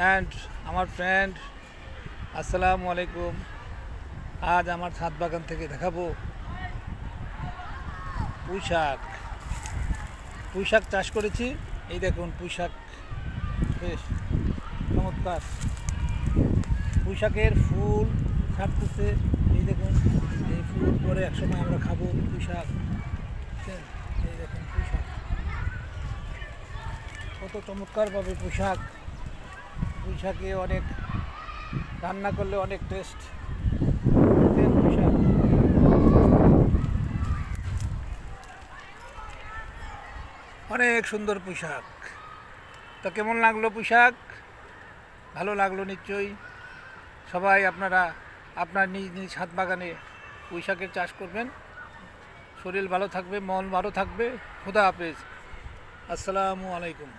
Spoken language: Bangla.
অ্যান্ড আমার ফ্রেন্ড, আসসালামু আলাইকুম। আজ আমার ছাদ বাগান থেকে দেখাবো পুঁই শাক চাষ করেছি। এই দেখুন পুঁই শাক, বেশ চমৎকার। পুঁই শাকের ফুল ছাড়তেছে, এই দেখুন। এই ফুল পরে একসময় আমরা খাবো পুঁই শাক। এই দেখুন পুঁই শাক কত চমৎকারভাবে পুঁই শাকে অনেক রান্না করলে অনেক টেস্ট। পুঁই শাক অনেক সুন্দর পুঁই শাক। তো কেমন লাগলো পুঁই শাক? ভালো লাগলো নিশ্চয়ই। সবাই আপনারা আপনার নিজ নিজ ছাদ বাগানে পুঁই শাকের চাষ করবেন। শরীর ভালো থাকবে, মন ভালো থাকবে। খুদা হাফেজ, আসসালামু আলাইকুম।